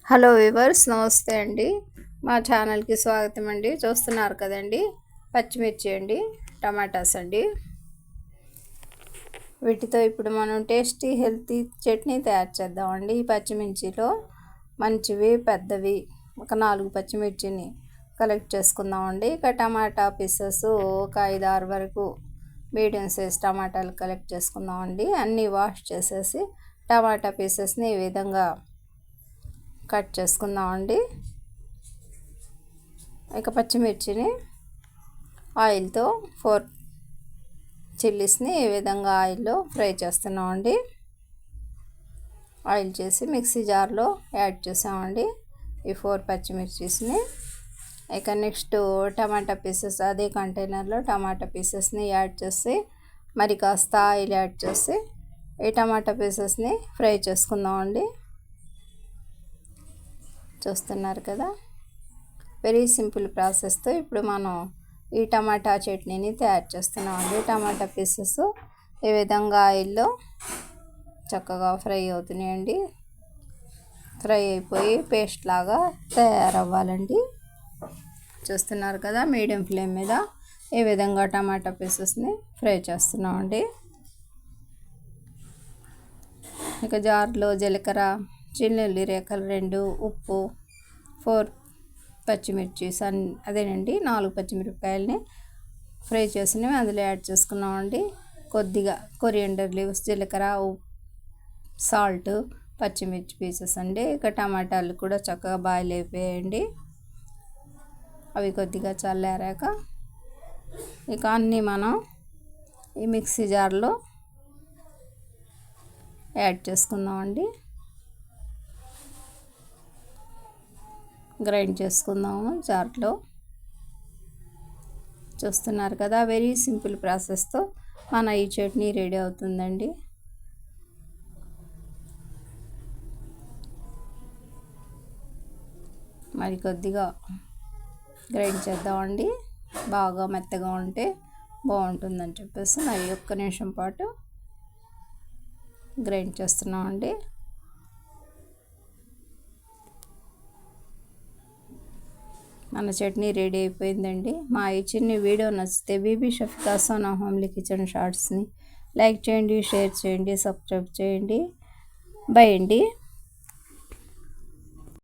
Hello viewers, నమస్తే అండి. మా ఛానల్కి స్వాగతం అండి. చూస్తున్నారు కదండి, పచ్చిమిర్చి అండి, టమాటాస్ అండి. వీటితో ఇప్పుడు మనం టేస్టీ హెల్తీ చట్నీ తయారు చేద్దామండి. ఈ పచ్చిమిర్చిలో మంచివి పెద్దవి ఒక 4 పచ్చిమిర్చిని కలెక్ట్ చేసుకుందామండి. ఇక టమాటా పీసెస్ ఒక 5-6 వరకు మీడియం సైజ్ టమాటాలు కలెక్ట్ చేసుకుందామండి. అన్నీ వాష్ చేసేసి టమాటా పీసెస్ని ఈ విధంగా కట్ చేసుకుందామండి. ఇక పచ్చిమిర్చిని ఆయిల్తో 4 చిల్లీస్ని ఈ విధంగా ఆయిల్లో ఫ్రై చేస్తున్నామండి. ఆయిల్ చేసి మిక్సీ జార్లో యాడ్ చేసామండి ఈ 4 పచ్చిమిర్చిస్ని. ఇక నెక్స్ట్ టమాటా పీసెస్ అదే కంటైనర్లో టమాటా పీసెస్ని యాడ్ చేసి మరి కాస్త ఆయిల్ యాడ్ చేసి ఈ టమాటా పీసెస్ని ఫ్రై చేసుకుందామండి. చూస్తున్నారు కదా, వెరీ సింపుల్ ప్రాసెస్తో ఇప్పుడు మనం ఈ టమాటా చట్నీని తయారు చేస్తున్నామండి. టమాటా పీసెస్ ఈ విధంగా ఆయిల్లో చక్కగా ఫ్రై అవుతున్నాయండి. ఫ్రై అయిపోయి పేస్ట్ లాగా తయారవ్వాలండి. చూస్తున్నారు కదా, మీడియం ఫ్లేమ్ మీద ఈ విధంగా టమాటా పీసెస్ని ఫ్రై చేస్తున్నామండి. ఇక జార్లో జీలకర్ర, చిన్నుల్లి రేఖలు 2, ఉప్పు, 4 పచ్చిమిర్చి అదేనండి 4 పచ్చిమిరపకాయలని ఫ్రై చేసినవి అందులో యాడ్ చేసుకున్నామండి. కొద్దిగా కొరియండర్ లీవ్స్, జీలకర్ర, సాల్ట్, పచ్చిమిర్చి పీసెస్ అండి. ఇక టమాటాలు కూడా చక్కగా బాయిల్ అయిపోయాయండి. అవి కొద్దిగా చల్లారాక ఇక అన్నీ మనం ఈ మిక్సీ జార్లో యాడ్ చేసుకుందామండి. గ్రైండ్ చేసుకుందాము జార్లో. చూస్తున్నారు కదా, వెరీ సింపుల్ ప్రాసెస్తో మన ఈ చట్నీ రెడీ అవుతుందండి. మరి కొద్దిగా గ్రైండ్ చేద్దామండి. బాగా మెత్తగా ఉంటే బాగుంటుందని చెప్పేసి మరి ఒక్క నిమిషం పాటు గ్రైండ్ చేస్తున్నామండి. మన చట్నీ రెడీ అయిపోయిందండి. మా ఈ చిన్న వీడియో నచ్చితే బీబీ షఫికా సోనా హోమ్లీ కిచెన్ షార్ట్స్ని లైక్ చేయండి, షేర్ చేయండి, సబ్స్క్రైబ్ చేయండి. బై అండి.